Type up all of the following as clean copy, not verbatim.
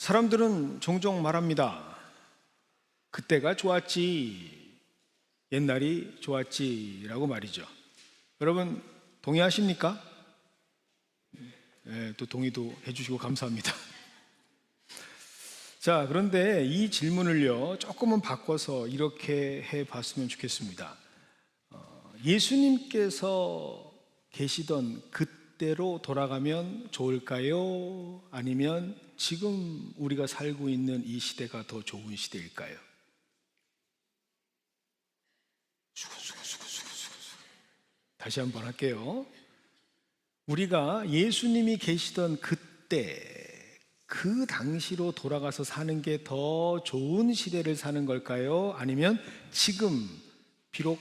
사람들은 종종 말합니다. 그때가 좋았지, 옛날이 좋았지라고 말이죠. 여러분 동의하십니까? 네, 또 동의도 해주시고 감사합니다. 자, 그런데 이 질문을요 조금은 바꿔서 이렇게 해봤으면 좋겠습니다. 예수님께서 계시던 그때로 돌아가면 좋을까요? 아니면 지금 우리가 살고 있는 이 시대가 더 좋은 시대일까요? 다시 한번 할게요. 우리가 예수님이 계시던 그때, 그 당시로 돌아가서 사는 게 더 좋은 시대를 사는 걸까요? 아니면 지금 비록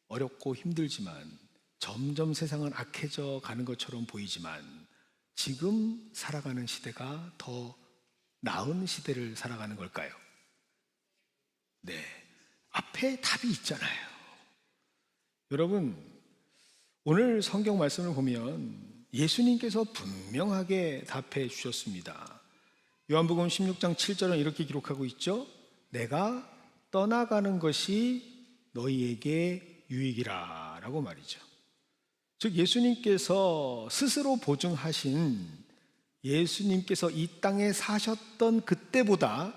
어렵고 힘들지만 점점 세상은 악해져 가는 것처럼 보이지만 지금 살아가는 시대가 더 나은 시대를 살아가는 걸까요? 네, 앞에 답이 있잖아요. 여러분, 오늘 성경 말씀을 보면 예수님께서 분명하게 답해 주셨습니다. 요한복음 16장 7절은 이렇게 기록하고 있죠. 내가 떠나가는 것이 너희에게 유익이라 라고 말이죠. 즉 예수님께서 스스로 보증하신 예수님께서 이 땅에 사셨던 그때보다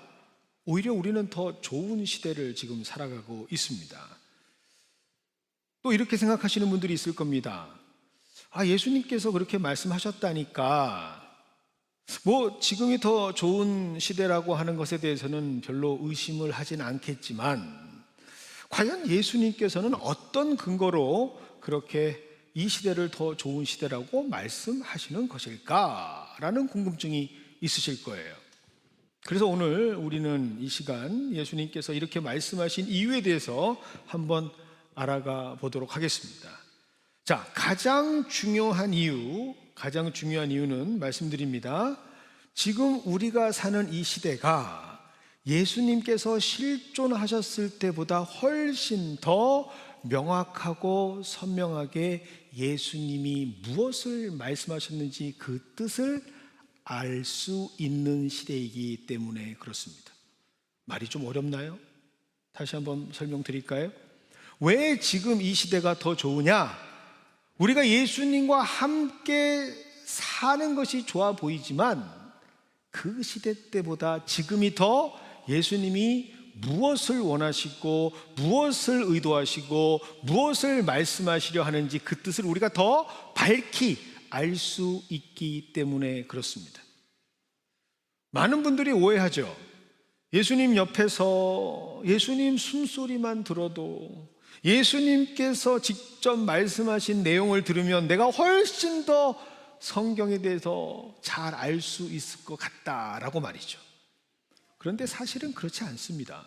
오히려 우리는 더 좋은 시대를 지금 살아가고 있습니다. 또 이렇게 생각하시는 분들이 있을 겁니다. 예수님께서 그렇게 말씀하셨다니까 뭐 지금이 더 좋은 시대라고 하는 것에 대해서는 별로 의심을 하진 않겠지만 과연 예수님께서는 어떤 근거로 그렇게 이 시대를 더 좋은 시대라고 말씀하시는 것일까라는 궁금증이 있으실 거예요. 그래서 오늘 우리는 이 시간 예수님께서 이렇게 말씀하신 이유에 대해서 한번 알아가 보도록 하겠습니다. 자, 가장 중요한 이유는 말씀드립니다. 지금 우리가 사는 이 시대가 예수님께서 실존하셨을 때보다 훨씬 더 명확하고 선명하게 예수님이 무엇을 말씀하셨는지 그 뜻을 알 수 있는 시대이기 때문에 그렇습니다. 말이 좀 어렵나요? 다시 한번 설명드릴까요? 왜 지금 이 시대가 더 좋으냐? 우리가 예수님과 함께 사는 것이 좋아 보이지만 그 시대 때보다 지금이 더 예수님이 무엇을 원하시고 무엇을 의도하시고 무엇을 말씀하시려 하는지 그 뜻을 우리가 더 밝히 알 수 있기 때문에 그렇습니다. 많은 분들이 오해하죠. 예수님 옆에서 예수님 숨소리만 들어도 예수님께서 직접 말씀하신 내용을 들으면 내가 훨씬 더 성경에 대해서 잘 알 수 있을 것 같다라고 말이죠. 그런데 사실은 그렇지 않습니다.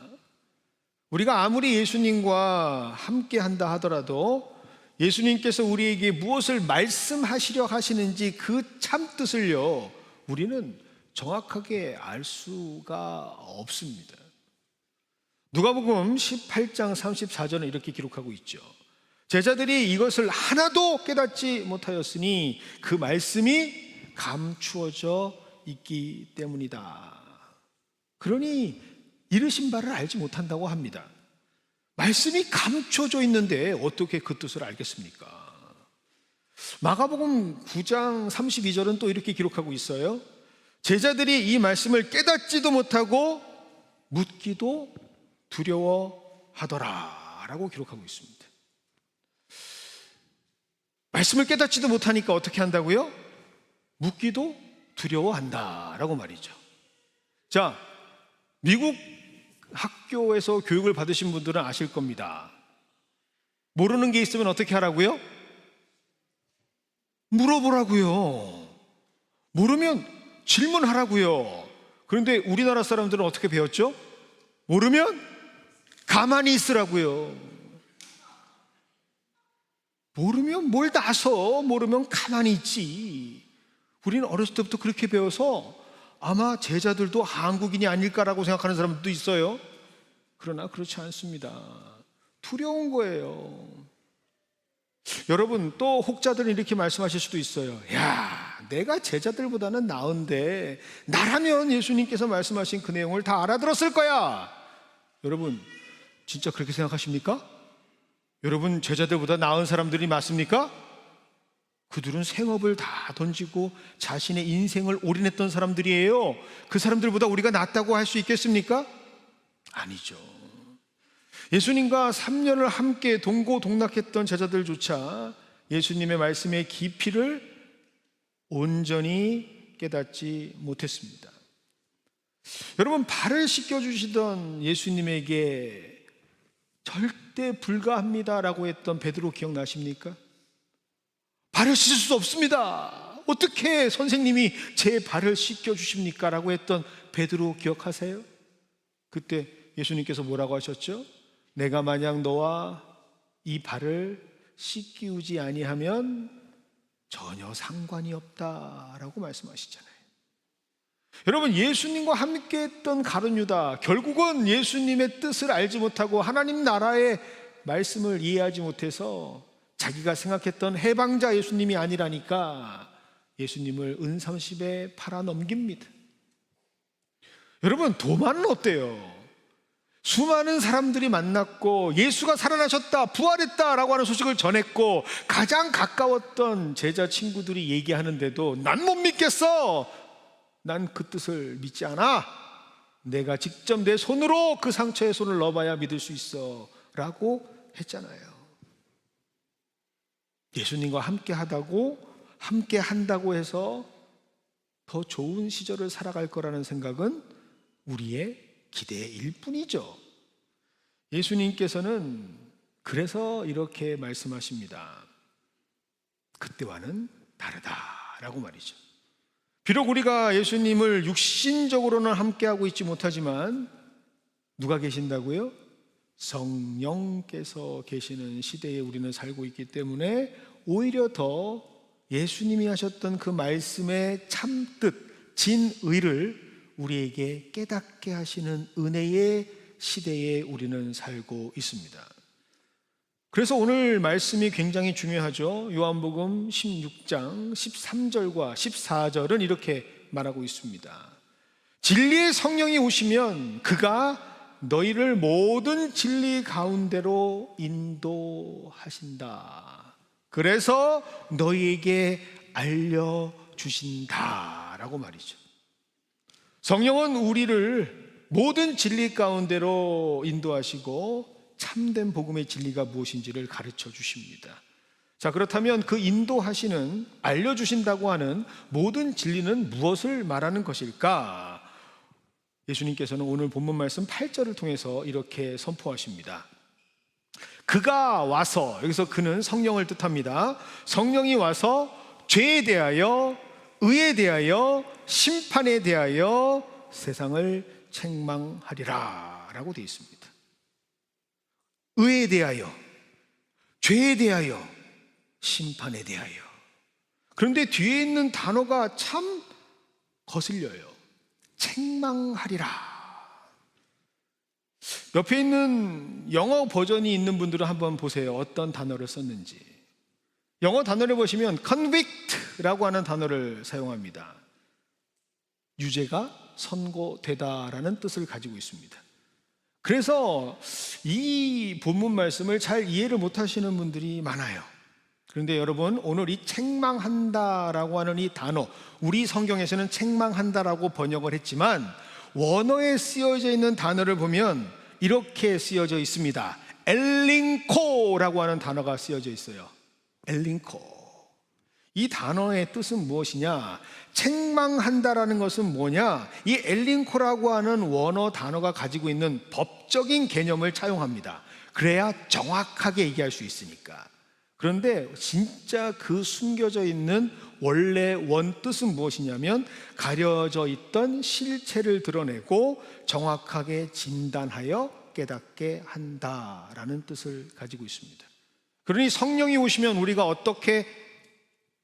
우리가 아무리 예수님과 함께 한다 하더라도 예수님께서 우리에게 무엇을 말씀하시려 하시는지 그 참뜻을요 우리는 정확하게 알 수가 없습니다. 누가복음 18장 34절은 이렇게 기록하고 있죠. 제자들이 이것을 하나도 깨닫지 못하였으니 그 말씀이 감추어져 있기 때문이다. 그러니 이르신 바를 알지 못한다고 합니다. 말씀이 감춰져 있는데 어떻게 그 뜻을 알겠습니까? 마가복음 9장 32절은 또 이렇게 기록하고 있어요. 제자들이 이 말씀을 깨닫지도 못하고 묻기도 두려워하더라 라고 기록하고 있습니다. 말씀을 깨닫지도 못하니까 어떻게 한다고요? 묻기도 두려워한다 라고 말이죠. 자, 미국 학교에서 교육을 받으신 분들은 아실 겁니다. 모르는 게 있으면 어떻게 하라고요? 물어보라고요. 모르면 질문하라고요. 그런데 우리나라 사람들은 어떻게 배웠죠? 모르면 가만히 있으라고요. 모르면 뭘 나서, 모르면 가만히 있지. 우리는 어렸을 때부터 그렇게 배워서 아마 제자들도 한국인이 아닐까라고 생각하는 사람들도 있어요. 그러나 그렇지 않습니다. 두려운 거예요. 여러분, 또 혹자들은 이렇게 말씀하실 수도 있어요. 야, 내가 제자들보다는 나은데 나라면 예수님께서 말씀하신 그 내용을 다 알아들었을 거야. 여러분, 진짜 그렇게 생각하십니까? 여러분, 제자들보다 나은 사람들이 맞습니까? 그들은 생업을 다 던지고 자신의 인생을 올인했던 사람들이에요. 그 사람들보다 우리가 낫다고 할 수 있겠습니까? 아니죠. 예수님과 3년을 함께 동고동락했던 제자들조차 예수님의 말씀의 깊이를 온전히 깨닫지 못했습니다. 여러분, 발을 씻겨주시던 예수님에게 절대 불가합니다라고 했던 베드로 기억나십니까? 발을 씻을 수 없습니다. 어떻게 선생님이 제 발을 씻겨주십니까? 라고 했던 베드로 기억하세요? 그때 예수님께서 뭐라고 하셨죠? 내가 만약 너와 이 발을 씻기우지 아니하면 전혀 상관이 없다라고 말씀하시잖아요. 여러분, 예수님과 함께 했던 가룟 유다, 결국은 예수님의 뜻을 알지 못하고 하나님 나라의 말씀을 이해하지 못해서 자기가 생각했던 해방자 예수님이 아니라니까 예수님을 은삼십에 팔아 넘깁니다. 여러분, 도마는 어때요? 수많은 사람들이 만났고 예수가 살아나셨다, 부활했다라고 하는 소식을 전했고 가장 가까웠던 제자 친구들이 얘기하는데도 난 못 믿겠어. 난 그 뜻을 믿지 않아. 내가 직접 내 손으로 그 상처에 손을 넣어봐야 믿을 수 있어 라고 했잖아요. 예수님과 함께 한다고 해서 더 좋은 시절을 살아갈 거라는 생각은 우리의 기대일 뿐이죠. 예수님께서는 그래서 이렇게 말씀하십니다. 그때와는 다르다라고 말이죠. 비록 우리가 예수님을 육신적으로는 함께하고 있지 못하지만 누가 계신다고요? 성령께서 계시는 시대에 우리는 살고 있기 때문에 오히려 더 예수님이 하셨던 그 말씀의 참뜻, 진의를 우리에게 깨닫게 하시는 은혜의 시대에 우리는 살고 있습니다. 그래서 오늘 말씀이 굉장히 중요하죠. 요한복음 16장 13절과 14절은 이렇게 말하고 있습니다. 진리의 성령이 오시면 그가 너희를 모든 진리 가운데로 인도하신다. 그래서 너희에게 알려주신다라고 말이죠. 성령은 우리를 모든 진리 가운데로 인도하시고 참된 복음의 진리가 무엇인지를 가르쳐 주십니다. 자, 그렇다면 그 인도하시는, 알려주신다고 하는 모든 진리는 무엇을 말하는 것일까? 예수님께서는 오늘 본문 말씀 8절을 통해서 이렇게 선포하십니다. 그가 와서, 여기서 그는 성령을 뜻합니다. 성령이 와서 죄에 대하여, 의에 대하여, 심판에 대하여 세상을 책망하리라 라고 되어 있습니다. 의에 대하여, 죄에 대하여, 심판에 대하여. 그런데 뒤에 있는 단어가 참 거슬려요. 책망하리라. 옆에 있는 영어 버전이 있는 분들은 한번 보세요. 어떤 단어를 썼는지. 영어 단어를 보시면 convict라고 하는 단어를 사용합니다. 유죄가 선고되다라는 뜻을 가지고 있습니다. 그래서 이 본문 말씀을 잘 이해를 못하시는 분들이 많아요. 그런데 여러분, 오늘 이 책망한다라고 하는 이 단어, 우리 성경에서는 책망한다라고 번역을 했지만 원어에 쓰여져 있는 단어를 보면 이렇게 쓰여져 있습니다. 엘링코라고 하는 단어가 쓰여져 있어요. 엘링코. 이 단어의 뜻은 무엇이냐? 책망한다라는 것은 뭐냐? 이 엘링코라고 하는 원어 단어가 가지고 있는 법적인 개념을 차용합니다. 그래야 정확하게 얘기할 수 있으니까. 그런데 진짜 그 숨겨져 있는 원래 원뜻은 무엇이냐면 가려져 있던 실체를 드러내고 정확하게 진단하여 깨닫게 한다라는 뜻을 가지고 있습니다. 그러니 성령이 오시면 우리가 어떻게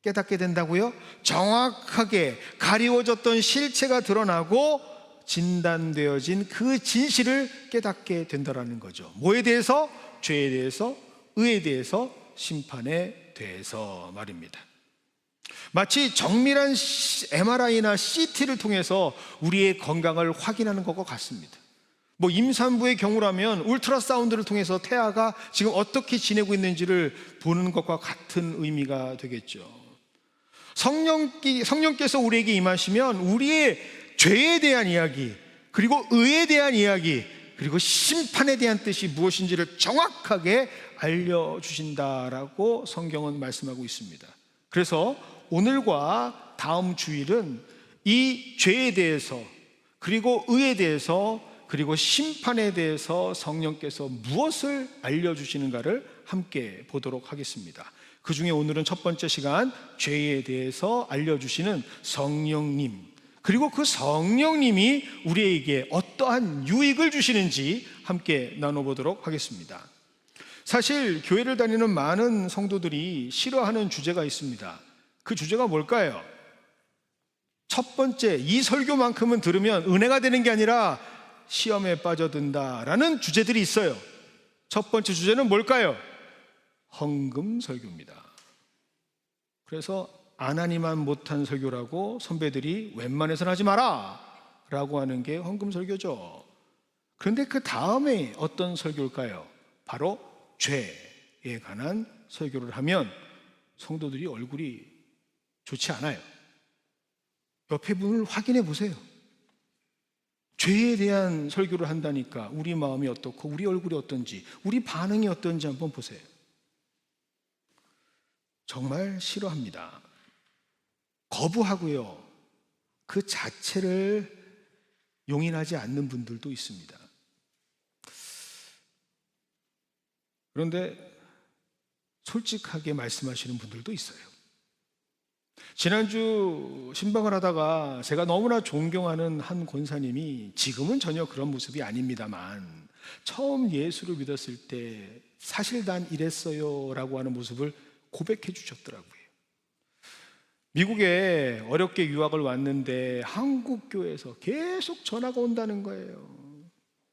깨닫게 된다고요? 정확하게 가리워졌던 실체가 드러나고 진단되어진 그 진실을 깨닫게 된다는 거죠. 뭐에 대해서? 죄에 대해서, 의에 대해서, 심판에 대해서 말입니다. 마치 정밀한 MRI나 CT를 통해서 우리의 건강을 확인하는 것과 같습니다. 뭐 임산부의 경우라면 울트라사운드를 통해서 태아가 지금 어떻게 지내고 있는지를 보는 것과 같은 의미가 되겠죠. 성령께서 우리에게 임하시면 우리의 죄에 대한 이야기, 그리고 의에 대한 이야기, 그리고 심판에 대한 뜻이 무엇인지를 정확하게 알려주신다라고 성경은 말씀하고 있습니다. 그래서 오늘과 다음 주일은 이 죄에 대해서, 그리고 의에 대해서, 그리고 심판에 대해서 성령께서 무엇을 알려주시는가를 함께 보도록 하겠습니다. 그 중에 오늘은 첫 번째 시간, 죄에 대해서 알려주시는 성령님, 그리고 그 성령님이 우리에게 어떠한 유익을 주시는지 함께 나눠보도록 하겠습니다. 사실 교회를 다니는 많은 성도들이 싫어하는 주제가 있습니다. 그 주제가 뭘까요? 첫 번째, 이 설교만큼은 들으면 은혜가 되는 게 아니라 시험에 빠져든다라는 주제들이 있어요. 첫 번째 주제는 뭘까요? 헌금 설교입니다. 그래서 안 하니만 못한 설교라고 선배들이 웬만해서는 하지 마라 라고 하는 게 헌금 설교죠. 그런데 그 다음에 어떤 설교일까요? 바로 죄에 관한 설교를 하면 성도들이 얼굴이 좋지 않아요. 옆에 분을 확인해 보세요. 죄에 대한 설교를 한다니까 우리 마음이 어떻고 우리 얼굴이 어떤지, 우리 반응이 어떤지 한번 보세요. 정말 싫어합니다. 거부하고요, 그 자체를 용인하지 않는 분들도 있습니다. 그런데 솔직하게 말씀하시는 분들도 있어요. 지난주 신방을 하다가 제가 너무나 존경하는 한 권사님이, 지금은 전혀 그런 모습이 아닙니다만, 처음 예수를 믿었을 때 사실 난 이랬어요 라고 하는 모습을 고백해 주셨더라고요. 미국에 어렵게 유학을 왔는데 한국 교회에서 계속 전화가 온다는 거예요.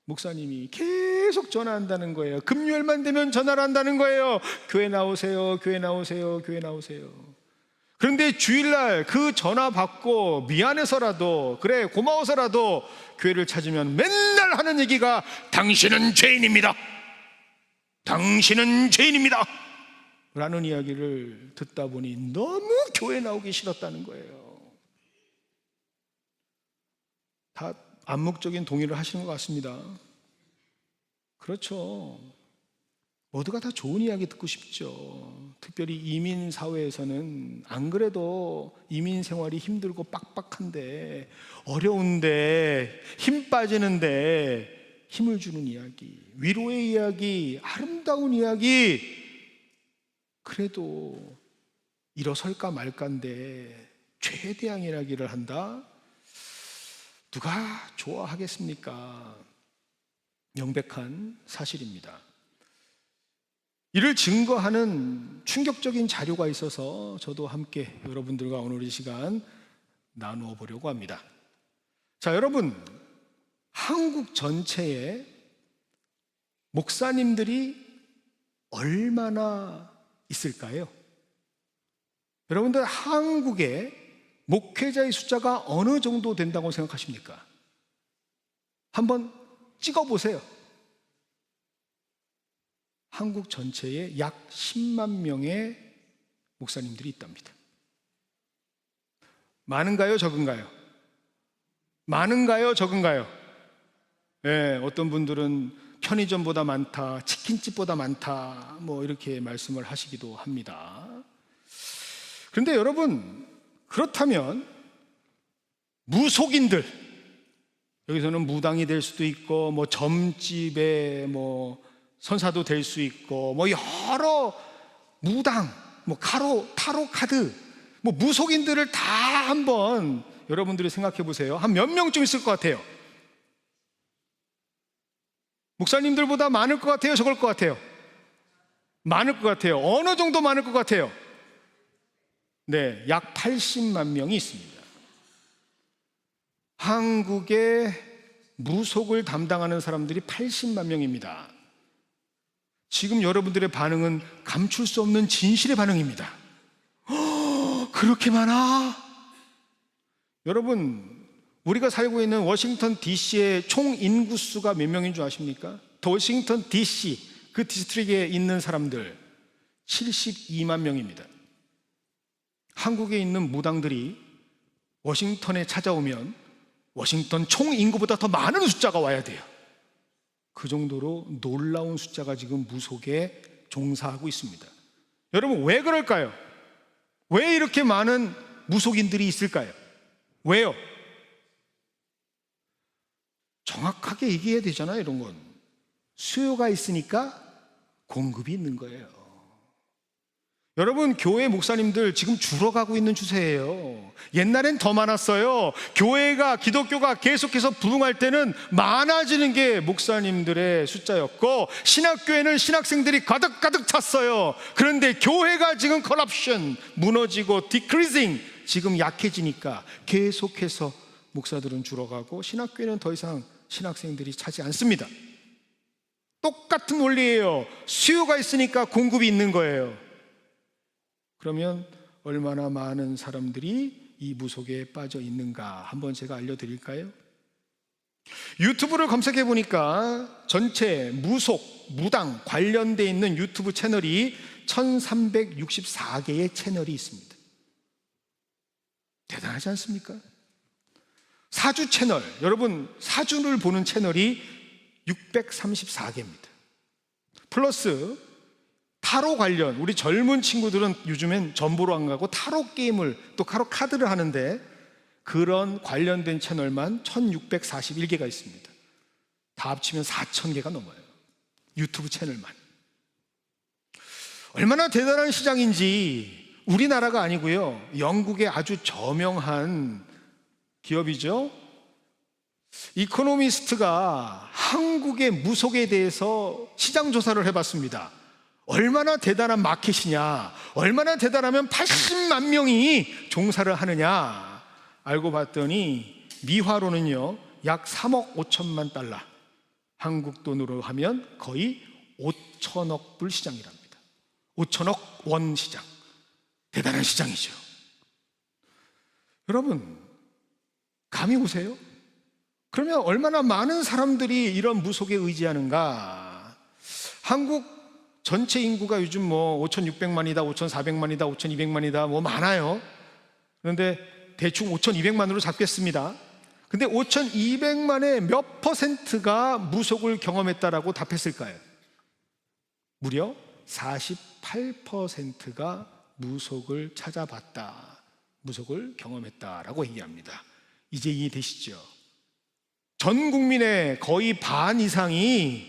목사님이 계속 전화한다는 거예요. 금요일만 되면 전화를 한다는 거예요. 교회 나오세요, 교회 나오세요, 교회 나오세요. 그런데 주일날 그 전화 받고 미안해서라도, 그래 고마워서라도 교회를 찾으면 맨날 하는 얘기가 당신은 죄인입니다, 당신은 죄인입니다 라는 이야기를 듣다 보니 너무 교회 나오기 싫었다는 거예요. 다 암묵적인 동의를 하시는 것 같습니다. 그렇죠. 모두가 다 좋은 이야기 듣고 싶죠. 특별히 이민 사회에서는 안 그래도 이민 생활이 힘들고 빡빡한데, 어려운데, 힘 빠지는데 힘을 주는 이야기, 위로의 이야기, 아름다운 이야기, 그래도 일어설까 말까인데 죄에 대한 이야기를 한다? 누가 좋아하겠습니까? 명백한 사실입니다. 이를 증거하는 충격적인 자료가 있어서 저도 함께 여러분들과 오늘 이 시간 나누어 보려고 합니다. 자, 여러분, 한국 전체에 목사님들이 얼마나 있을까요? 여러분들, 한국에 목회자의 숫자가 어느 정도 된다고 생각하십니까? 한번 찍어보세요. 한국 전체에 약 10만 명의 목사님들이 있답니다. 많은가요, 적은가요? 많은가요, 적은가요? 네, 어떤 분들은 편의점보다 많다, 치킨집보다 많다, 뭐 이렇게 말씀을 하시기도 합니다. 그런데 여러분, 그렇다면 무속인들, 여기서는 무당이 될 수도 있고, 뭐 점집에 뭐 선사도 될 수 있고, 뭐 여러 무당, 뭐 타로 카드, 뭐 무속인들을 다 한번 여러분들이 생각해 보세요. 한 몇 명쯤 있을 것 같아요? 목사님들보다 많을 것 같아요, 적을 것 같아요? 많을 것 같아요. 어느 정도 많을 것 같아요? 네, 약 80만 명이 있습니다. 한국의 무속을 담당하는 사람들이 80만 명입니다. 지금 여러분들의 반응은 감출 수 없는 진실의 반응입니다. 그렇게 많아? 여러분, 우리가 살고 있는 워싱턴 DC의 총 인구수가 몇 명인 줄 아십니까? 워싱턴 DC 그 디스트릭에 있는 사람들 72만 명입니다. 한국에 있는 무당들이 워싱턴에 찾아오면 워싱턴 총 인구보다 더 많은 숫자가 와야 돼요. 그 정도로 놀라운 숫자가 지금 무속에 종사하고 있습니다. 여러분, 왜 그럴까요? 왜 이렇게 많은 무속인들이 있을까요? 왜요? 정확하게 얘기해야 되잖아요. 이런 건 수요가 있으니까 공급이 있는 거예요. 여러분, 교회 목사님들 지금 줄어가고 있는 추세예요. 옛날엔 더 많았어요. 교회가, 기독교가 계속해서 부흥할 때는 많아지는 게 목사님들의 숫자였고, 신학교에는 신학생들이 가득가득 찼어요. 그런데 교회가 지금 컬럽션, 무너지고 디크리징, 지금 약해지니까 계속해서 목사들은 줄어가고 신학교에는 더 이상 신학생들이 차지 않습니다. 똑같은 원리예요. 수요가 있으니까 공급이 있는 거예요. 그러면 얼마나 많은 사람들이 이 무속에 빠져 있는가 한번 제가 알려드릴까요? 유튜브를 검색해 보니까 전체 무속, 무당 관련되어 있는 유튜브 채널이 1364개의 채널이 있습니다. 대단하지 않습니까? 사주 채널, 여러분 사주를 보는 채널이 634개입니다. 플러스 타로 관련, 우리 젊은 친구들은 요즘엔 점보로 안 가고 타로 게임을, 또 타로 카드를 하는데 그런 관련된 채널만 1641개가 있습니다. 다 합치면 4000개가 넘어요. 유튜브 채널만. 얼마나 대단한 시장인지, 우리나라가 아니고요, 영국의 아주 저명한 기업이죠, 이코노미스트가 한국의 무속에 대해서 시장 조사를 해봤습니다. 얼마나 대단한 마켓이냐, 얼마나 대단하면 80만 명이 종사를 하느냐 알고 봤더니 미화로는요 약 3억 5천만 달러, 한국 돈으로 하면 거의 5천억 불 시장이랍니다. 5천억 원 시장. 대단한 시장이죠. 여러분, 감이 오세요? 그러면 얼마나 많은 사람들이 이런 무속에 의지하는가? 한국 전체 인구가 요즘 뭐 5,600만이다, 5,400만이다, 5,200만이다, 뭐 많아요. 그런데 대충 5,200만으로 잡겠습니다. 근데 5,200만의 몇 퍼센트가 무속을 경험했다라고 답했을까요? 무려 48%가 무속을 찾아봤다, 무속을 경험했다라고 얘기합니다. 이제 이해되시죠? 전 국민의 거의 반 이상이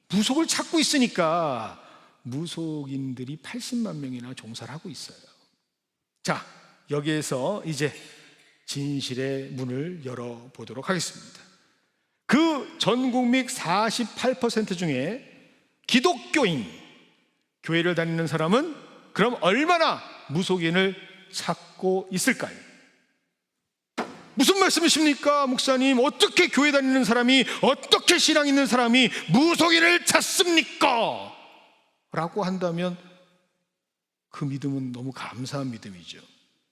무속을 찾고 있으니까 무속인들이 80만 명이나 종사를 하고 있어요. 자, 여기에서 이제 진실의 문을 열어보도록 하겠습니다. 그 전국민 48% 중에 기독교인, 교회를 다니는 사람은 그럼 얼마나 무속인을 찾고 있을까요? 무슨 말씀이십니까, 목사님? 어떻게 교회 다니는 사람이, 어떻게 신앙 있는 사람이 무속인을 찾습니까? 라고 한다면 그 믿음은 너무 감사한 믿음이죠.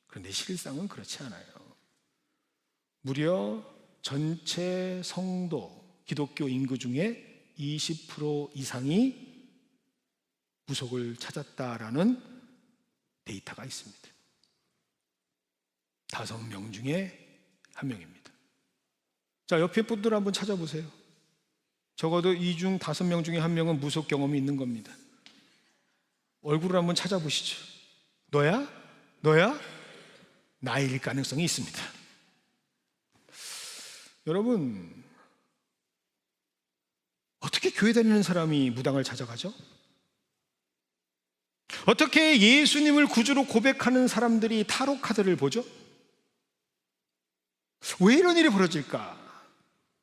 그런데 실상은 그렇지 않아요. 무려 전체 성도, 기독교 인구 중에 20% 이상이 무속을 찾았다라는 데이터가 있습니다. 5명 중에 1명입니다. 자, 옆에 분들 한번 찾아보세요. 적어도 이 중 5명 중에 1명은 무속 경험이 있는 겁니다. 얼굴을 한번 찾아보시죠. 너야? 너야? 나일 가능성이 있습니다. 여러분, 어떻게 교회 다니는 사람이 무당을 찾아가죠? 어떻게 예수님을 구주로 고백하는 사람들이 타로 카드를 보죠? 왜 이런 일이 벌어질까?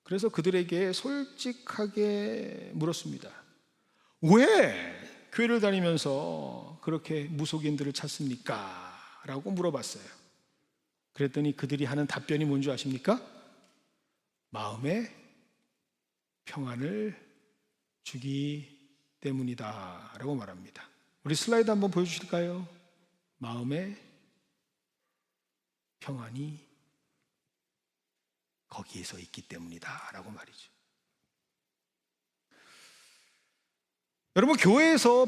그래서 그들에게 솔직하게 물었습니다. 왜 교회를 다니면서 그렇게 무속인들을 찾습니까? 라고 물어봤어요. 그랬더니 그들이 하는 답변이 뭔지 아십니까? 마음에 평안을 주기 때문이다 라고 말합니다. 우리 슬라이드 한번 보여주실까요? 마음에 평안이 거기에서 있기 때문이다 라고 말이죠. 여러분, 교회에서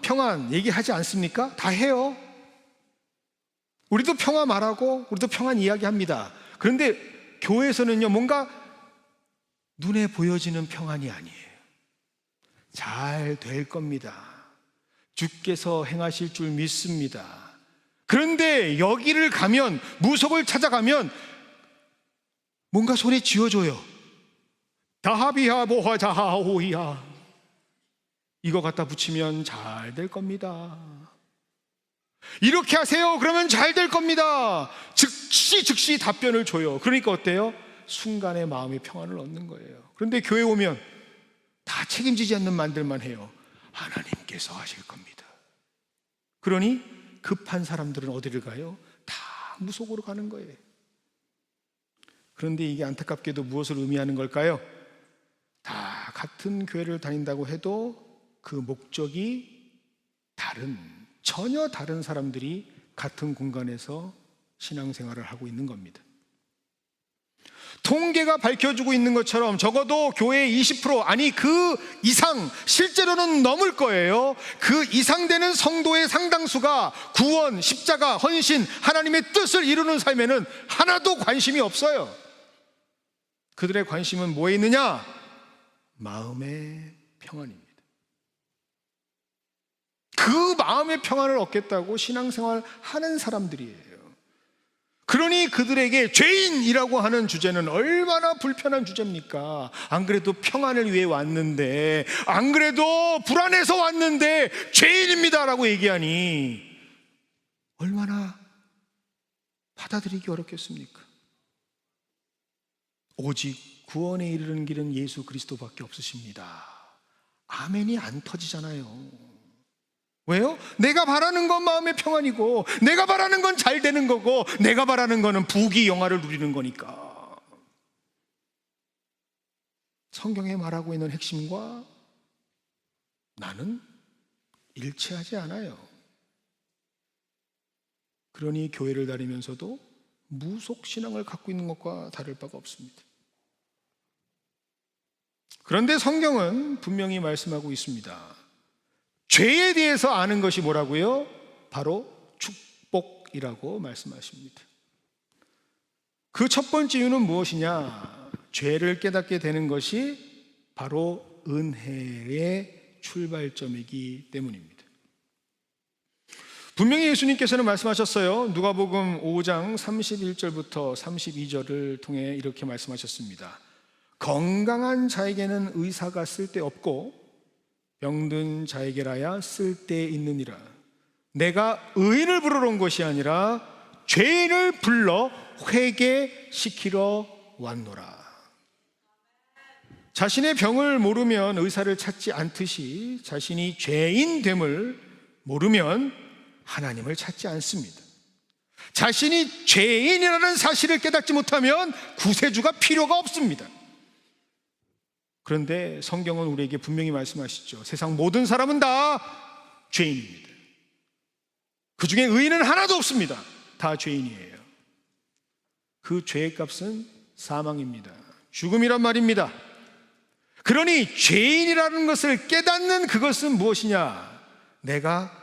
평안 얘기하지 않습니까? 다 해요. 우리도 평화 말하고 우리도 평안 이야기합니다. 그런데 교회에서는요, 뭔가 눈에 보여지는 평안이 아니에요. 잘 될 겁니다. 주께서 행하실 줄 믿습니다. 그런데 여기를 가면, 무속을 찾아가면 뭔가 손에 쥐어줘요. 다하비하 모하자하오이야, 이거 갖다 붙이면 잘 될 겁니다. 이렇게 하세요, 그러면 잘 될 겁니다. 즉시 답변을 줘요. 그러니까 어때요? 순간의 마음의 평안을 얻는 거예요. 그런데 교회 오면 다 책임지지 않는 말들만 해요. 하나님께서 하실 겁니다. 그러니 급한 사람들은 어디를 가요? 다 무속으로 가는 거예요. 그런데 이게 안타깝게도 무엇을 의미하는 걸까요? 다 같은 교회를 다닌다고 해도 그 목적이 전혀 다른 사람들이 같은 공간에서 신앙생활을 하고 있는 겁니다. 통계가 밝혀주고 있는 것처럼 적어도 교회의 20%, 아니 그 이상, 실제로는 넘을 거예요. 그 이상 되는 성도의 상당수가 구원, 십자가, 헌신, 하나님의 뜻을 이루는 삶에는 하나도 관심이 없어요. 그들의 관심은 뭐에 있느냐? 마음의 평안입니다. 그 마음의 평안을 얻겠다고 신앙생활 하는 사람들이에요. 그러니 그들에게 죄인이라고 하는 주제는 얼마나 불편한 주제입니까? 안 그래도 평안을 위해 왔는데, 안 그래도 불안해서 왔는데 죄인입니다 라고 얘기하니 얼마나 받아들이기 어렵겠습니까? 오직 구원에 이르는 길은 예수 그리스도밖에 없으십니다. 아멘이 안 터지잖아요. 왜요? 내가 바라는 건 마음의 평안이고, 내가 바라는 건 잘 되는 거고, 내가 바라는 거는 부귀 영화를 누리는 거니까. 성경에 말하고 있는 핵심과 나는 일치하지 않아요. 그러니 교회를 다니면서도 무속 신앙을 갖고 있는 것과 다를 바가 없습니다. 그런데 성경은 분명히 말씀하고 있습니다. 죄에 대해서 아는 것이 뭐라고요? 바로 축복이라고 말씀하십니다. 그 첫 번째 이유는 무엇이냐? 죄를 깨닫게 되는 것이 바로 은혜의 출발점이기 때문입니다. 분명히 예수님께서는 말씀하셨어요. 누가복음 5장 31절부터 32절을 통해 이렇게 말씀하셨습니다. 건강한 자에게는 의사가 쓸데없고 병든 자에게라야 쓸데있느니라. 내가 의인을 부르러 온 것이 아니라 죄인을 불러 회개시키러 왔노라. 자신의 병을 모르면 의사를 찾지 않듯이 자신이 죄인됨을 모르면 하나님을 찾지 않습니다. 자신이 죄인이라는 사실을 깨닫지 못하면 구세주가 필요가 없습니다. 그런데 성경은 우리에게 분명히 말씀하시죠. 세상 모든 사람은 다 죄인입니다. 그 중에 의인은 하나도 없습니다. 다 죄인이에요. 그 죄의 값은 사망입니다. 죽음이란 말입니다. 그러니 죄인이라는 것을 깨닫는 그것은 무엇이냐? 내가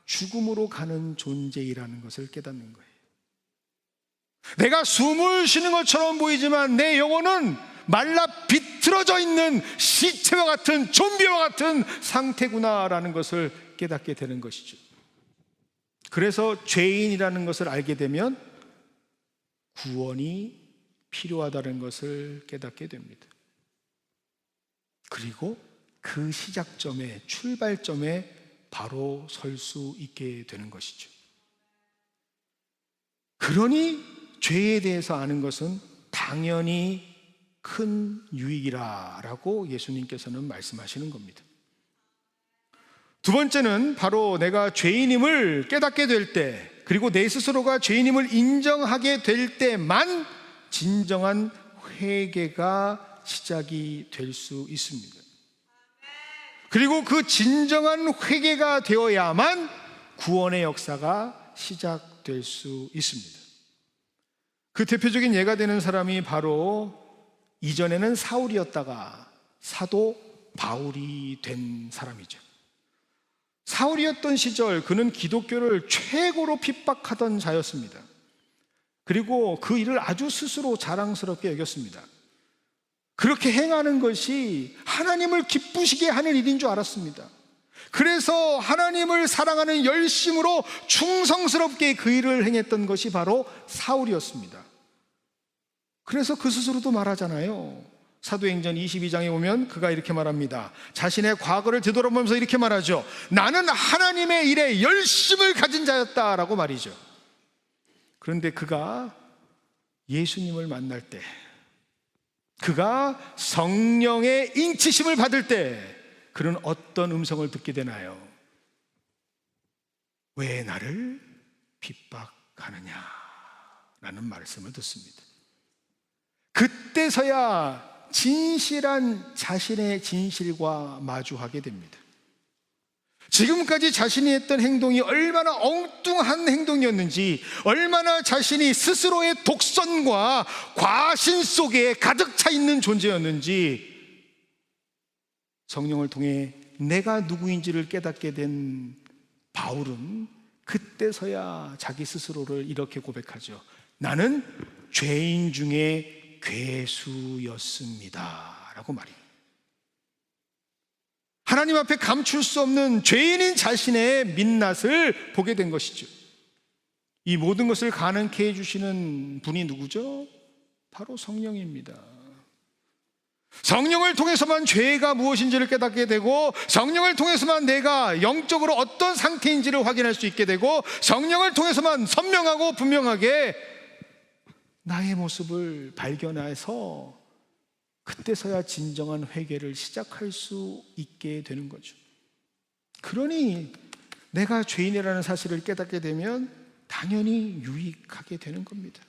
죽음으로 가는 존재이라는 것을 깨닫는 거예요. 내가 숨을 쉬는 것처럼 보이지만 내 영혼은 말라 비틀어져 있는 시체와 같은, 좀비와 같은 상태구나라는 것을 깨닫게 되는 것이죠. 그래서 죄인이라는 것을 알게 되면 구원이 필요하다는 것을 깨닫게 됩니다. 그리고 그 시작점에, 출발점에 바로 설 수 있게 되는 것이죠. 그러니 죄에 대해서 아는 것은 당연히 큰 유익이라고 예수님께서는 말씀하시는 겁니다. 두 번째는 바로 내가 죄인임을 깨닫게 될 때, 그리고 내 스스로가 죄인임을 인정하게 될 때만 진정한 회개가 시작이 될 수 있습니다. 그리고 그 진정한 회개가 되어야만 구원의 역사가 시작될 수 있습니다. 그 대표적인 예가 되는 사람이 바로 이전에는 사울이었다가 사도 바울이 된 사람이죠. 사울이었던 시절 그는 기독교를 최고로 핍박하던 자였습니다. 그리고 그 일을 아주 스스로 자랑스럽게 여겼습니다. 그렇게 행하는 것이 하나님을 기쁘시게 하는 일인 줄 알았습니다. 그래서 하나님을 사랑하는 열심으로 충성스럽게 그 일을 행했던 것이 바로 사울이었습니다. 그래서 그 스스로도 말하잖아요. 사도행전 22장에 보면 그가 이렇게 말합니다. 자신의 과거를 되돌아보면서 이렇게 말하죠. 나는 하나님의 일에 열심을 가진 자였다라고 말이죠. 그런데 그가 예수님을 만날 때, 그가 성령의 인치심을 받을 때 그는 어떤 음성을 듣게 되나요? 왜 나를 핍박하느냐? 라는 말씀을 듣습니다. 그때서야 진실한 자신의 진실과 마주하게 됩니다. 지금까지 자신이 했던 행동이 얼마나 엉뚱한 행동이었는지, 얼마나 자신이 스스로의 독선과 과신 속에 가득 차 있는 존재였는지 성령을 통해 내가 누구인지를 깨닫게 된 바울은 그때서야 자기 스스로를 이렇게 고백하죠. 나는 죄인 중에 괴수였습니다 라고 말해요. 하나님 앞에 감출 수 없는 죄인인 자신의 민낯을 보게 된 것이죠. 이 모든 것을 가능케 해주시는 분이 누구죠? 바로 성령입니다. 성령을 통해서만 죄가 무엇인지를 깨닫게 되고, 성령을 통해서만 내가 영적으로 어떤 상태인지를 확인할 수 있게 되고, 성령을 통해서만 선명하고 분명하게 나의 모습을 발견해서 그때서야 진정한 회개를 시작할 수 있게 되는 거죠. 그러니 내가 죄인이라는 사실을 깨닫게 되면 당연히 유익하게 되는 겁니다.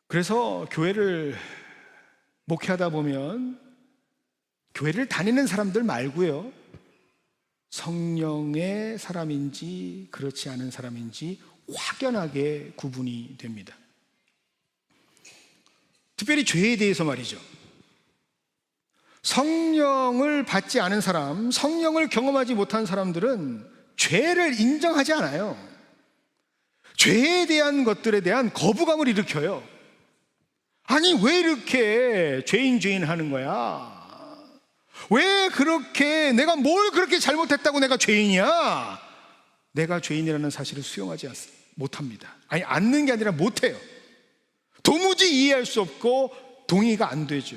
그래서 교회를 목회하다 보면 교회를 다니는 사람들 말고요, 성령의 사람인지 그렇지 않은 사람인지 확연하게 구분이 됩니다. 특별히 죄에 대해서 말이죠. 성령을 받지 않은 사람, 성령을 경험하지 못한 사람들은 죄를 인정하지 않아요. 죄에 대한 것들에 대한 거부감을 일으켜요. 아니, 왜 이렇게 죄인 하는 거야? 왜 그렇게, 내가 뭘 그렇게 잘못했다고 내가 죄인이야? 내가 죄인이라는 사실을 수용하지 못합니다. 아니, 않는 게 아니라 못해요. 도무지 이해할 수 없고 동의가 안 되죠.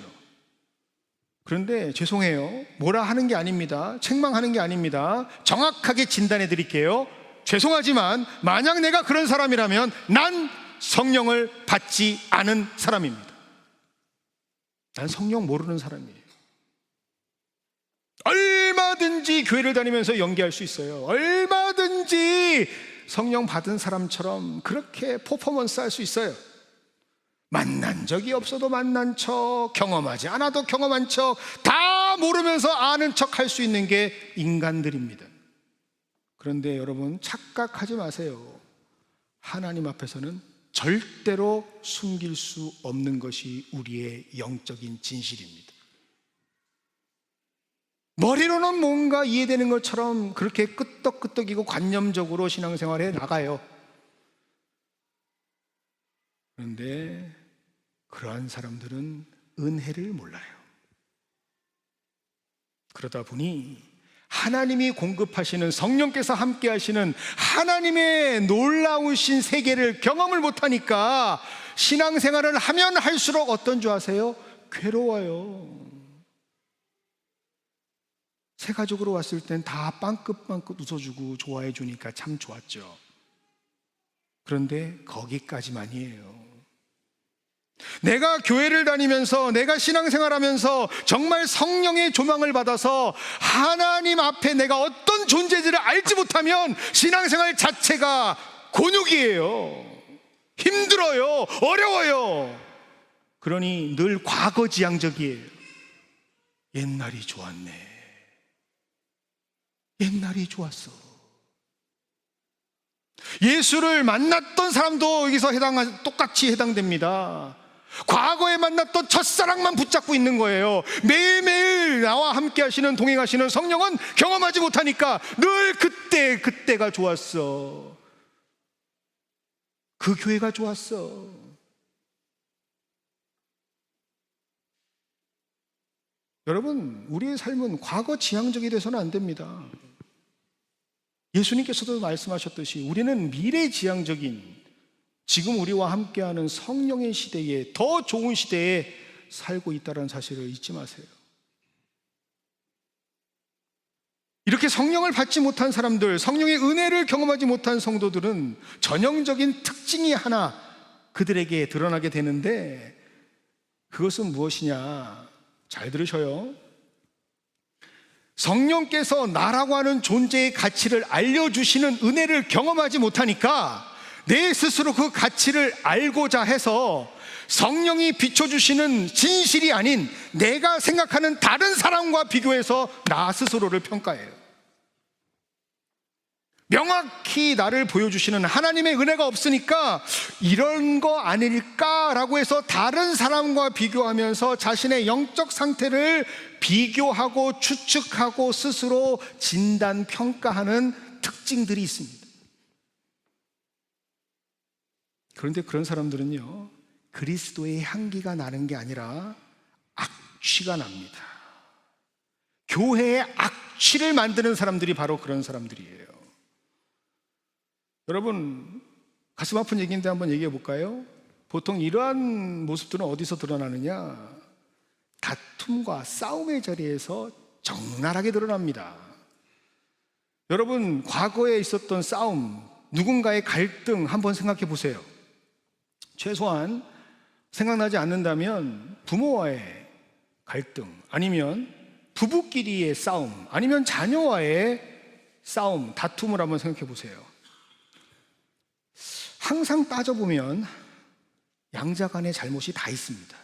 그런데 죄송해요, 뭐라 하는 게 아닙니다. 책망하는 게 아닙니다. 정확하게 진단해 드릴게요. 죄송하지만 만약 내가 그런 사람이라면 난 성령을 받지 않은 사람입니다. 난 성령 모르는 사람이에요. 얼마든지 교회를 다니면서 연기할 수 있어요. 얼마든지 성령 받은 사람처럼 그렇게 퍼포먼스 할 수 있어요. 만난 적이 없어도 만난 척, 경험하지 않아도 경험한 척, 다 모르면서 아는 척 할 수 있는 게 인간들입니다. 그런데 여러분, 착각하지 마세요. 하나님 앞에서는 절대로 숨길 수 없는 것이 우리의 영적인 진실입니다. 머리로는 뭔가 이해되는 것처럼 그렇게 끄떡끄떡이고 관념적으로 신앙생활에 나가요. 그런데 그러한 사람들은 은혜를 몰라요. 그러다 보니 하나님이 공급하시는, 성령께서 함께 하시는 하나님의 놀라우신 세계를 경험을 못하니까 신앙생활을 하면 할수록 어떤 줄 아세요? 괴로워요. 새 가족으로 왔을 땐 다 빵긋빵긋 웃어주고 좋아해 주니까 참 좋았죠. 그런데 거기까지만이에요. 내가 교회를 다니면서, 내가 신앙생활하면서 정말 성령의 조망을 받아서 하나님 앞에 내가 어떤 존재인지를 알지 못하면 신앙생활 자체가 곤욕이에요. 힘들어요. 어려워요. 그러니 늘 과거지향적이에요. 옛날이 좋았네. 옛날이 좋았어. 예수를 만났던 사람도 여기서 똑같이 해당됩니다. 과거에 만났던 첫사랑만 붙잡고 있는 거예요. 매일매일 나와 함께 하시는, 동행하시는 성령은 경험하지 못하니까 늘 그때가 좋았어. 그 교회가 좋았어. 여러분, 우리의 삶은 과거 지향적이 돼서는 안 됩니다. 예수님께서도 말씀하셨듯이 우리는 미래지향적인, 지금 우리와 함께하는 성령의 시대에, 더 좋은 시대에 살고 있다는 사실을 잊지 마세요. 이렇게 성령을 받지 못한 사람들, 성령의 은혜를 경험하지 못한 성도들은 전형적인 특징이 하나 그들에게 드러나게 되는데, 그것은 무엇이냐? 잘 들으셔요. 성령께서 나라고 하는 존재의 가치를 알려주시는 은혜를 경험하지 못하니까 내 스스로 그 가치를 알고자 해서 성령이 비춰주시는 진실이 아닌 내가 생각하는 다른 사람과 비교해서 나 스스로를 평가해요. 명확히 나를 보여주시는 하나님의 은혜가 없으니까 이런 거 아닐까라고 해서 다른 사람과 비교하면서 자신의 영적 상태를 비교하고 추측하고 스스로 진단, 평가하는 특징들이 있습니다. 그런데 그런 사람들은요, 그리스도의 향기가 나는 게 아니라 악취가 납니다. 교회의 악취를 만드는 사람들이 바로 그런 사람들이에요. 여러분, 가슴 아픈 얘기인데 한번 얘기해 볼까요? 보통 이러한 모습들은 어디서 드러나느냐? 다툼과 싸움의 자리에서 적나라하게 드러납니다. 여러분, 과거에 있었던 싸움, 누군가의 갈등 한번 생각해 보세요. 최소한 생각나지 않는다면 부모와의 갈등, 아니면 부부끼리의 싸움, 아니면 자녀와의 싸움, 다툼을 한번 생각해 보세요. 항상 따져보면 양자 간의 잘못이 다 있습니다.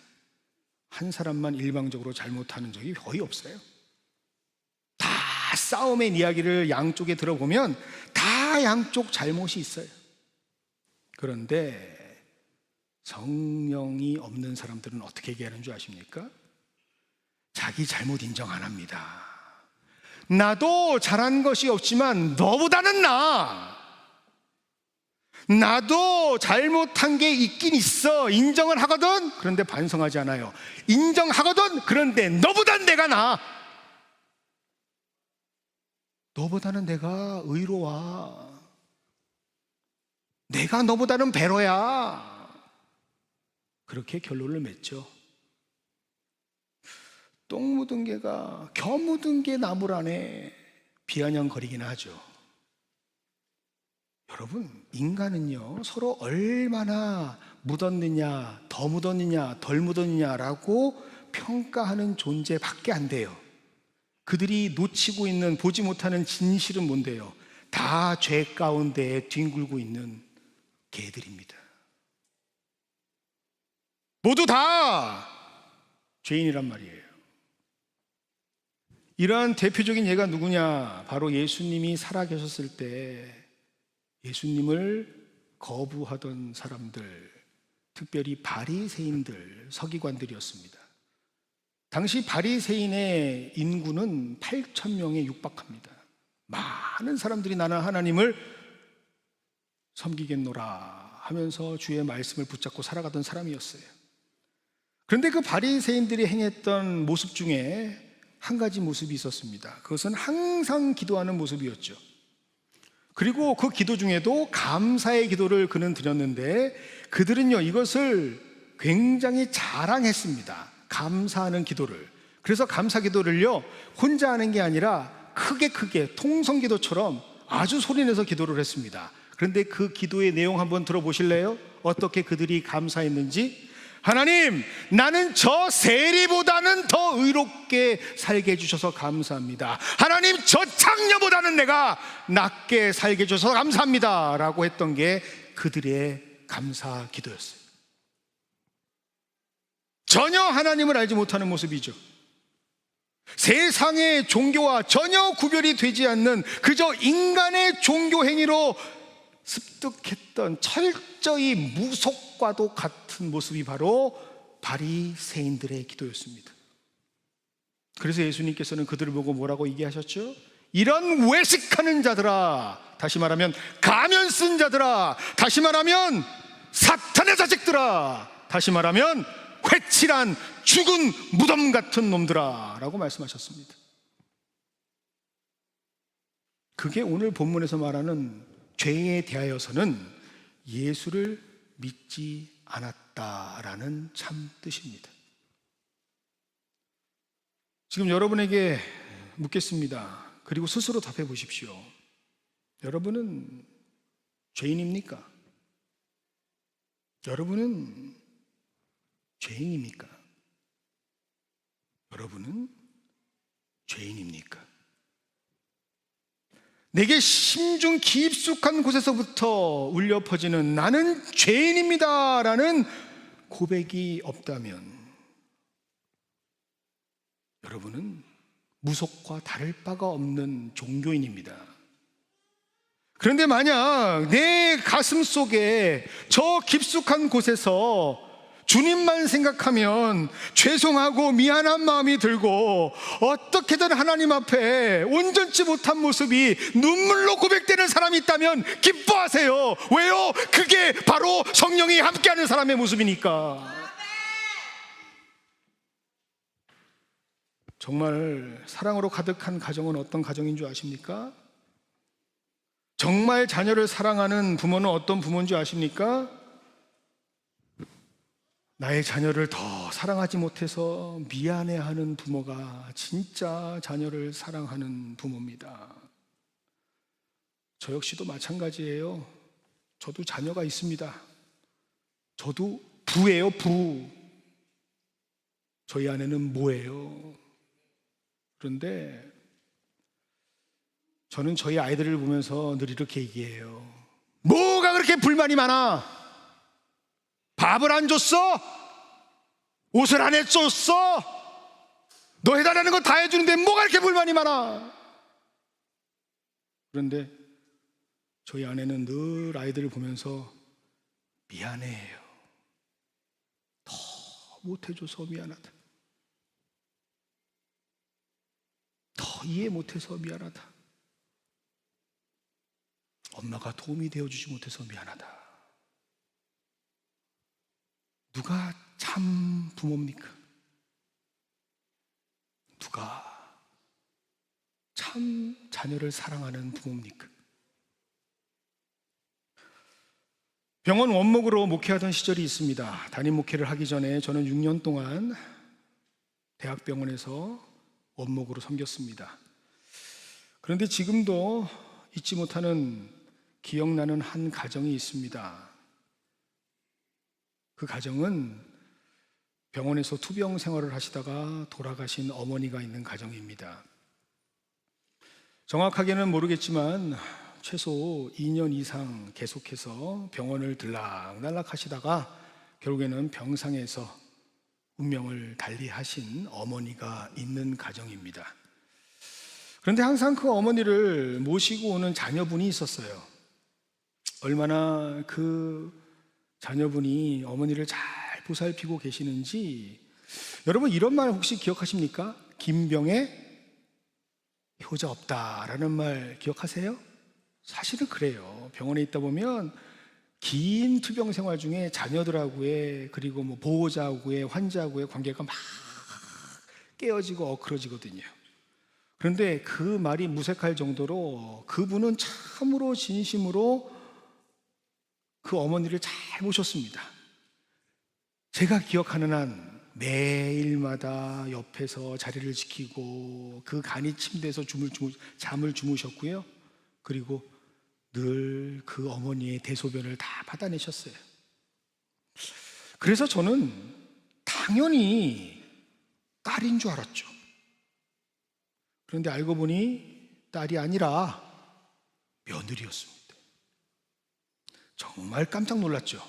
한 사람만 일방적으로 잘못하는 적이 거의 없어요. 다 싸움의 이야기를 양쪽에 들어보면 다 양쪽 잘못이 있어요. 그런데 성령이 없는 사람들은 어떻게 얘기하는 줄 아십니까? 자기 잘못 인정 안 합니다. 나도 잘한 것이 없지만 너보다는 나아. 나도 잘못한 게 있긴 있어. 인정을 하거든. 그런데 반성하지 않아요. 인정하거든. 그런데 너보단 내가 나아. 너보다는 내가 의로워. 내가 너보다는 배로야. 그렇게 결론을 맺죠. 똥 묻은 개가 겨 묻은 개 나물 안에 비아냥거리긴 하죠. 여러분, 인간은요, 서로 얼마나 묻었느냐, 더 묻었느냐, 덜 묻었느냐라고 평가하는 존재밖에 안 돼요. 그들이 놓치고 있는, 보지 못하는 진실은 뭔데요? 다 죄 가운데 뒹굴고 있는 개들입니다. 모두 다 죄인이란 말이에요. 이러한 대표적인 예가 누구냐? 바로 예수님이 살아계셨을 때 예수님을 거부하던 사람들, 특별히 바리새인들, 서기관들이었습니다. 당시 바리새인의 인구는 8,000명에 육박합니다. 많은 사람들이 나는 하나님을 섬기겠노라 하면서 주의 말씀을 붙잡고 살아가던 사람이었어요. 그런데 그 바리새인들이 행했던 모습 중에 한 가지 모습이 있었습니다. 그것은 항상 기도하는 모습이었죠. 그리고 그 기도 중에도 감사의 기도를 그는 드렸는데, 그들은요, 이것을 굉장히 자랑했습니다. 감사하는 기도를. 그래서 감사 기도를요, 혼자 하는 게 아니라 크게 통성 기도처럼 아주 소리내서 기도를 했습니다. 그런데 그 기도의 내용 한번 들어보실래요? 어떻게 그들이 감사했는지. 하나님, 나는 저 세리보다는 더 의롭게 살게 해주셔서 감사합니다. 하나님, 저 창녀보다는 내가 낫게 살게 해주셔서 감사합니다 라고 했던 게 그들의 감사 기도였어요. 전혀 하나님을 알지 못하는 모습이죠. 세상의 종교와 전혀 구별이 되지 않는 그저 인간의 종교 행위로 습득했던 철저히 무속과도 같은 모습이 바로 바리새인들의 기도였습니다. 그래서 예수님께서는 그들을 보고 뭐라고 얘기하셨죠? 이런 외식하는 자들아, 다시 말하면 가면 쓴 자들아, 다시 말하면 사탄의 자식들아, 다시 말하면 회칠한 죽은 무덤 같은 놈들아 라고 말씀하셨습니다. 그게 오늘 본문에서 말하는 죄에 대하여서는 예수를 믿지 않았다라는 참 뜻입니다. 지금 여러분에게 묻겠습니다. 그리고 스스로 답해 보십시오. 여러분은 죄인입니까? 여러분은 죄인입니까? 여러분은 죄인입니까? 내게 심중 깊숙한 곳에서부터 울려 퍼지는 나는 죄인입니다 라는 고백이 없다면 여러분은 무속과 다를 바가 없는 종교인입니다. 그런데 만약 내 가슴 속에 저 깊숙한 곳에서 주님만 생각하면 죄송하고 미안한 마음이 들고 어떻게든 하나님 앞에 온전치 못한 모습이 눈물로 고백되는 사람이 있다면 기뻐하세요. 왜요? 그게 바로 성령이 함께하는 사람의 모습이니까. 정말 사랑으로 가득한 가정은 어떤 가정인 줄 아십니까? 정말 자녀를 사랑하는 부모는 어떤 부모인 줄 아십니까? 나의 자녀를 더 사랑하지 못해서 미안해하는 부모가 진짜 자녀를 사랑하는 부모입니다. 저 역시도 마찬가지예요. 저도 자녀가 있습니다. 저도 부예요, 부. 저희 아내는 모예요. 그런데 저는 저희 아이들을 보면서 늘 이렇게 얘기해요. 뭐가 그렇게 불만이 많아? 밥을 안 줬어? 옷을 안 해줬어? 너 해달라는 거 다 해주는데 뭐가 이렇게 불만이 많아? 그런데 저희 아내는 늘 아이들을 보면서 미안해해요. 더 못해줘서 미안하다. 더 이해 못해서 미안하다. 엄마가 도움이 되어주지 못해서 미안하다. 누가 참 부모입니까? 누가 참 자녀를 사랑하는 부모입니까? 병원 원목으로 목회하던 시절이 있습니다. 담임 목회를 하기 전에 저는 6년 동안 대학병원에서 원목으로 섬겼습니다. 그런데 지금도 잊지 못하는 기억나는 한 가정이 있습니다. 그 가정은 병원에서 투병 생활을 하시다가 돌아가신 어머니가 있는 가정입니다. 정확하게는 모르겠지만 최소 2년 이상 계속해서 병원을 들락날락 하시다가 결국에는 병상에서 운명을 달리하신 어머니가 있는 가정입니다. 그런데 항상 그 어머니를 모시고 오는 자녀분이 있었어요. 얼마나 그 자녀분이 어머니를 잘 보살피고 계시는지 여러분 이런 말 혹시 기억하십니까? 김병에 효자 없다라는 말 기억하세요? 사실은 그래요. 병원에 있다 보면 긴 투병 생활 중에 자녀들하고의 그리고 뭐 보호자하고의 환자하고의 관계가 막 깨어지고 엇그러지거든요. 그런데 그 말이 무색할 정도로 그분은 참으로 진심으로 그 어머니를 잘 모셨습니다. 제가 기억하는 한 매일마다 옆에서 자리를 지키고 그 간이 침대에서 잠을 주무셨고요. 그리고 늘 그 어머니의 대소변을 다 받아내셨어요. 그래서 저는 당연히 딸인 줄 알았죠. 그런데 알고 보니 딸이 아니라 며느리였습니다. 정말 깜짝 놀랐죠.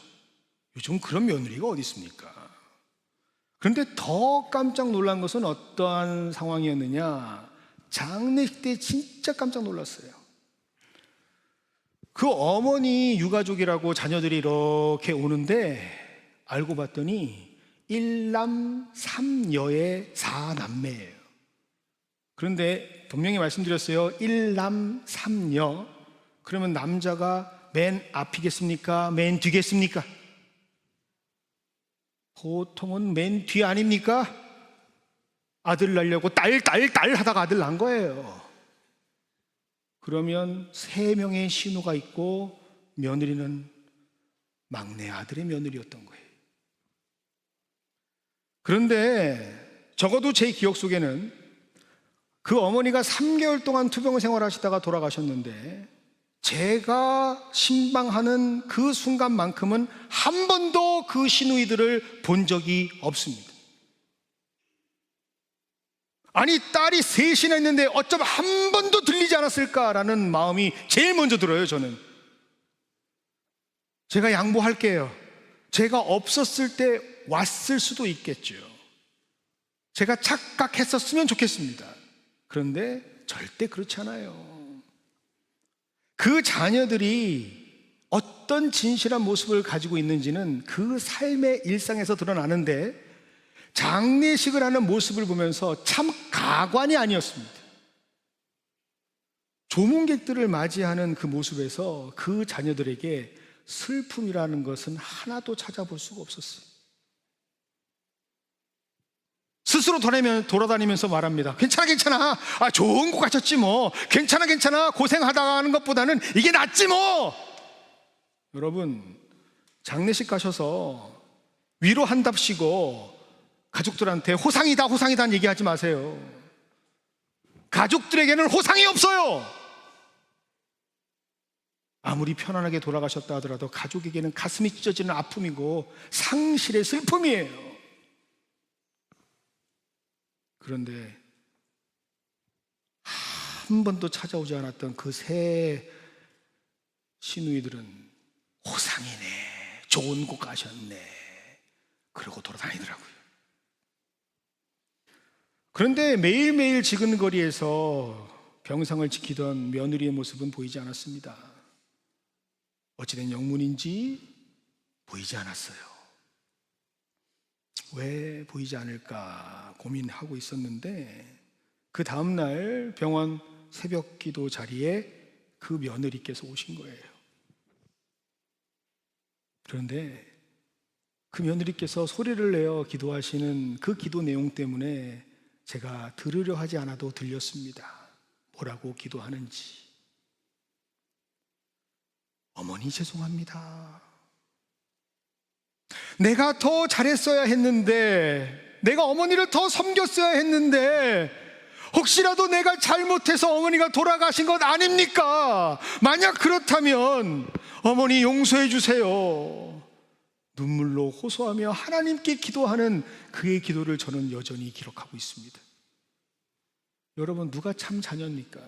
요즘 그런 며느리가 어디 있습니까? 그런데 더 깜짝 놀란 것은 어떠한 상황이었느냐? 장례식 때 진짜 깜짝 놀랐어요. 그 어머니 유가족이라고 자녀들이 이렇게 오는데 알고 봤더니 일남 삼녀의 사남매예요. 그런데 분명히 말씀드렸어요. 일남 삼녀. 그러면 남자가 맨 앞이겠습니까? 맨 뒤겠습니까? 보통은 맨 뒤 아닙니까? 아들 낳으려고 딸 하다가 아들 낳은 거예요. 그러면 3명의 신우가 있고 며느리는 막내 아들의 며느리였던 거예요. 그런데 적어도 제 기억 속에는 그 어머니가 3개월 동안 투병 생활하시다가 돌아가셨는데 제가 신방하는 그 순간만큼은 한 번도 그 시누이들을 본 적이 없습니다. 아니, 딸이 셋이나 있는데 어쩜 한 번도 들리지 않았을까라는 마음이 제일 먼저 들어요. 저는 제가 양보할게요. 제가 없었을 때 왔을 수도 있겠죠. 제가 착각했었으면 좋겠습니다. 그런데 절대 그렇지 않아요. 그 자녀들이 어떤 진실한 모습을 가지고 있는지는 그 삶의 일상에서 드러나는데 장례식을 하는 모습을 보면서 참 가관이 아니었습니다. 조문객들을 맞이하는 그 모습에서 그 자녀들에게 슬픔이라는 것은 하나도 찾아볼 수가 없었어요. 스스로 돌아다니면서 말합니다. 괜찮아. 좋은 곳 가셨지 뭐. 괜찮아. 고생하다 하는 것보다는 이게 낫지 뭐. 여러분, 장례식 가셔서 위로한답시고 가족들한테 호상이다 얘기하지 마세요. 가족들에게는 호상이 없어요. 아무리 편안하게 돌아가셨다 하더라도 가족에게는 가슴이 찢어지는 아픔이고 상실의 슬픔이에요. 그런데 한 번도 찾아오지 않았던 그 세 시누이들은 호상이네, 좋은 곳 가셨네, 그러고 돌아다니더라고요. 그런데 매일매일 지근거리에서 병상을 지키던 며느리의 모습은 보이지 않았습니다. 어찌된 영문인지 보이지 않았어요. 왜 보이지 않을까 고민하고 있었는데 그 다음날 병원 새벽 기도 자리에 그 며느리께서 오신 거예요. 그런데 그 며느리께서 소리를 내어 기도하시는 그 기도 내용 때문에 제가 들으려 하지 않아도 들렸습니다. 뭐라고 기도하는지. 어머니 죄송합니다. 내가 더 잘했어야 했는데, 내가 어머니를 더 섬겼어야 했는데, 혹시라도 내가 잘못해서 어머니가 돌아가신 것 아닙니까? 만약 그렇다면 어머니 용서해 주세요. 눈물로 호소하며 하나님께 기도하는 그의 기도를 저는 여전히 기록하고 있습니다. 여러분, 누가 참 자녀입니까?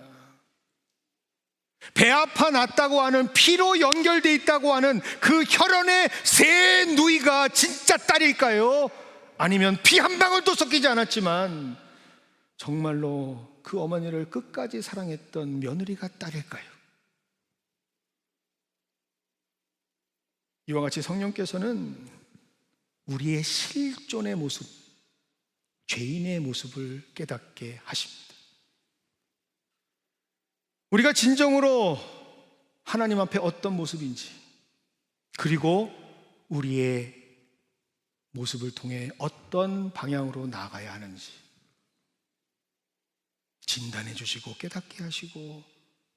배 아파 났다고 하는, 피로 연결돼 있다고 하는 그 혈연의 세 누이가 진짜 딸일까요? 아니면 피 한 방울도 섞이지 않았지만 정말로 그 어머니를 끝까지 사랑했던 며느리가 딸일까요? 이와 같이 성령께서는 우리의 실존의 모습, 죄인의 모습을 깨닫게 하십니다. 우리가 진정으로 하나님 앞에 어떤 모습인지, 그리고 우리의 모습을 통해 어떤 방향으로 나아가야 하는지 진단해 주시고 깨닫게 하시고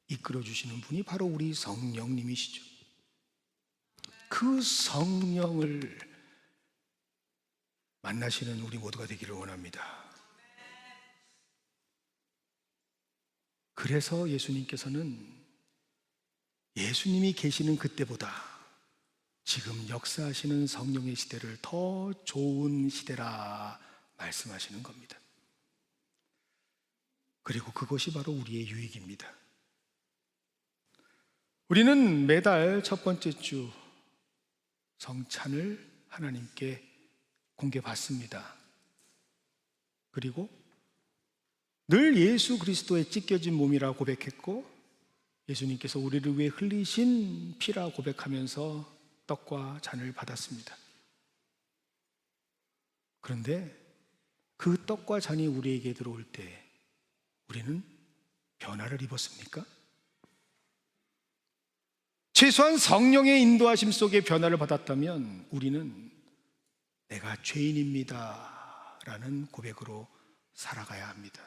이끌어 주시는 분이 바로 우리 성령님이시죠. 그 성령을 만나시는 우리 모두가 되기를 원합니다. 그래서 예수님께서는 예수님이 계시는 그때보다 지금 역사하시는 성령의 시대를 더 좋은 시대라 말씀하시는 겁니다. 그리고 그것이 바로 우리의 유익입니다. 우리는 매달 첫 번째 주 성찬을 하나님께 공개받습니다. 그리고 늘 예수 그리스도의 찢겨진 몸이라 고백했고 예수님께서 우리를 위해 흘리신 피라 고백하면서 떡과 잔을 받았습니다. 그런데 그 떡과 잔이 우리에게 들어올 때 우리는 변화를 입었습니까? 최소한 성령의 인도하심 속에 변화를 받았다면 우리는 내가 죄인입니다 라는 고백으로 살아가야 합니다.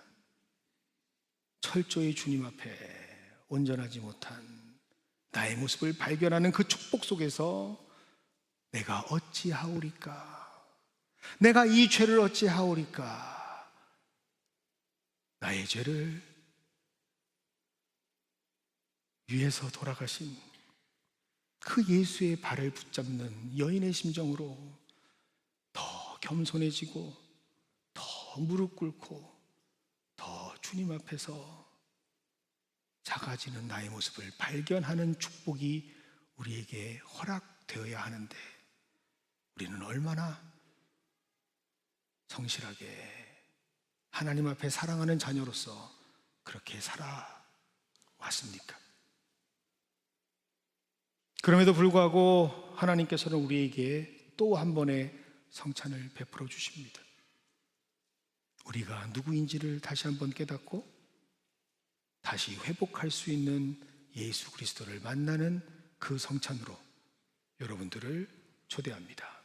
철저히 주님 앞에 온전하지 못한 나의 모습을 발견하는 그 축복 속에서 내가 어찌하오리까? 내가 이 죄를 어찌하오리까? 나의 죄를 위에서 돌아가신 그 예수의 발을 붙잡는 여인의 심정으로 더 겸손해지고 더 무릎 꿇고 더 주님 앞에서 작아지는 나의 모습을 발견하는 축복이 우리에게 허락되어야 하는데 우리는 얼마나 성실하게 하나님 앞에 사랑하는 자녀로서 그렇게 살아왔습니까? 그럼에도 불구하고 하나님께서는 우리에게 또 한 번의 성찬을 베풀어 주십니다. 우리가 누구인지를 다시 한번 깨닫고 다시 회복할 수 있는 예수 그리스도를 만나는 그 성찬으로 여러분들을 초대합니다.